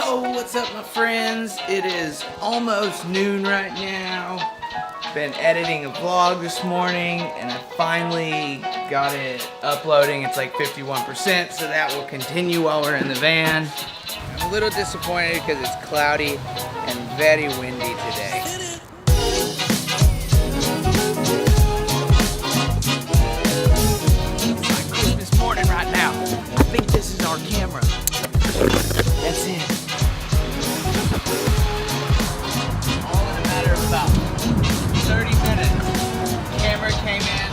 Yo, what's up my friends? It is almost noon right now. Been editing a vlog this morning and I finally got it uploading. It's like 51%, so that will continue while we're in the van. I'm a little disappointed because it's cloudy and very windy today. It's like Christmas morning right now. I think this is our camera. That's it. All in a matter of about 30 minutes. The camera came in.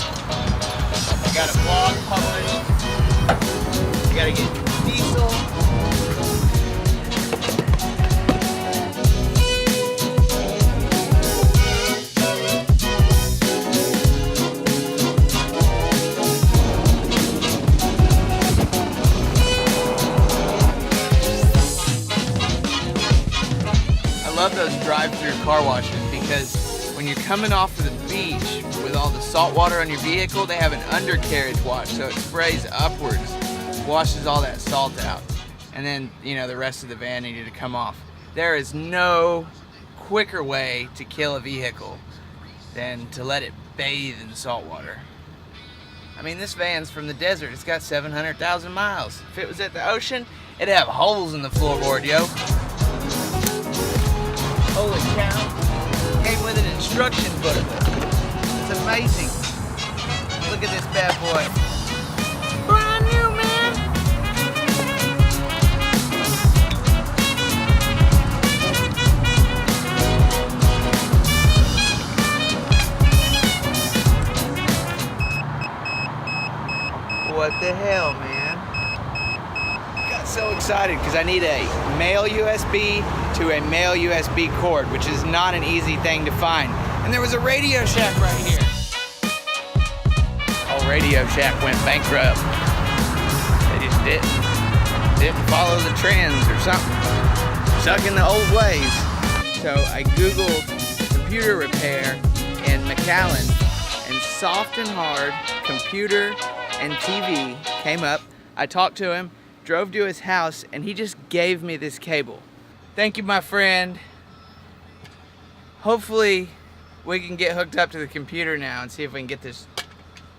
I got a vlog published. I gotta get diesel. I love those drive-through car washes because when you're coming off of the beach with all the salt water on your vehicle, they have an undercarriage wash, so it sprays upwards, washes all that salt out, and then, you know, the rest of the van needed to come off. There is no quicker way to kill a vehicle than to let it bathe in salt water. I mean, this van's from the desert. It's got 700,000 miles. If it was at the ocean, it'd have holes in the floorboard, yo. Holy cow. Came with an instruction booklet. It's amazing. Look at this bad boy. Brand new, man. What the hell, man? Got so excited because I need a male USB to a male USB cord, which is not an easy thing to find. And there was a Radio Shack right here. Oh, Radio Shack went bankrupt. They just didn't follow the trends or something. Stuck in the old ways. So I Googled computer repair in McAllen, and soft and hard computer and TV came up. I talked to him, drove to his house, and he just gave me this cable. Thank you, my friend. Hopefully we can get hooked up to the computer now and see if we can get this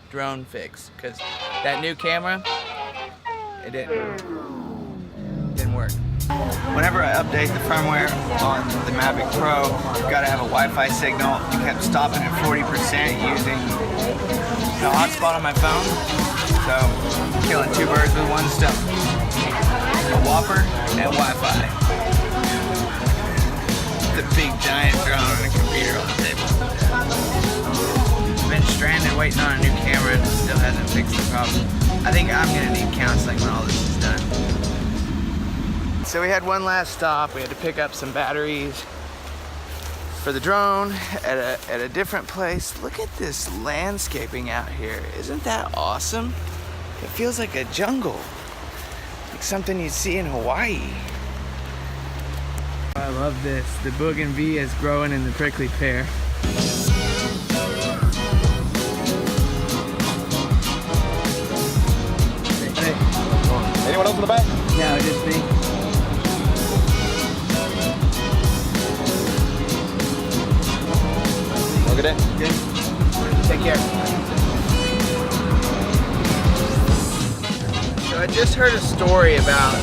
drone fixed, because that new camera, it didn't work. Whenever I update the firmware on the Mavic Pro, I've got to have a Wi-Fi signal. It kept stopping at 40% using the hotspot on my phone. So, killing two birds with one stone. A Whopper and Wi-Fi. The big giant drone and a computer on the table. Been stranded waiting on a new camera and still hasn't fixed the problem. I think I'm gonna need counseling when all this is done. So we had one last stop. We had to pick up some batteries for the drone at a different place. Look at this landscaping out here. Isn't that awesome? It feels like a jungle. Like something you'd see in Hawaii. I love this. The bougainvillea is growing in the prickly pear. Hey. Anyone else in the back? No, just me. Look at it. Good. Take care. So I just heard a story about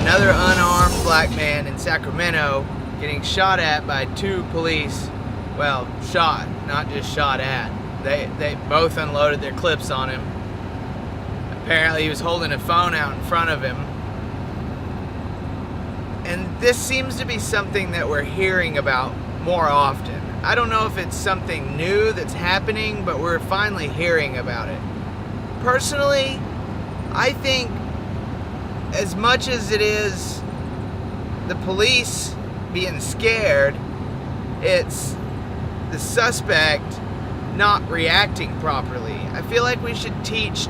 another unarmed black man in Sacramento getting shot at by two police. Well, shot, not just shot at. They both unloaded their clips on him. Apparently he was holding a phone out in front of him. And this seems to be something that we're hearing about more often. I don't know if it's something new that's happening, but we're finally hearing about it. Personally, I think as much as it is the police being scared, it's the suspect not reacting properly. I feel like we should teach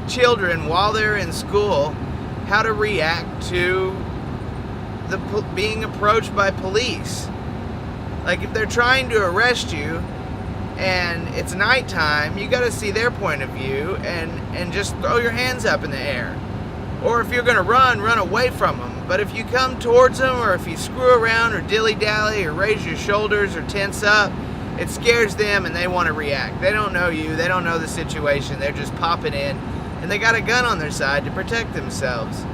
children while they're in school how to react to being approached by police. Like if they're trying to arrest you and it's nighttime, you got to see their point of view and just throw your hands up in the air. Or if you're gonna run away from them. But if you come towards them, or if you screw around or dilly-dally or raise your shoulders or tense up, it scares them and they want to react. They don't know you, they don't know the situation, they're just popping in, and they got a gun on their side to protect themselves.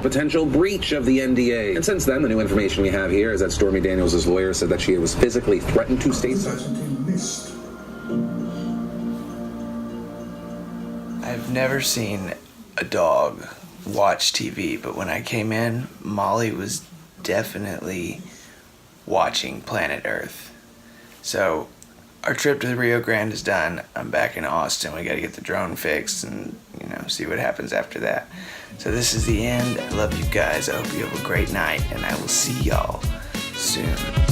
Potential breach of the NDA. And since then, the new information we have here is that Stormy Daniels' lawyer said that she was physically threatened to stateside. I've never seen a dog watch TV, but when I came in, Molly was definitely watching Planet Earth. So our trip to the Rio Grande is done. I'm back in Austin. We got to get the drone fixed and, see what happens after that. So this is the end. I love you guys. I hope you have a great night, and I will see y'all soon.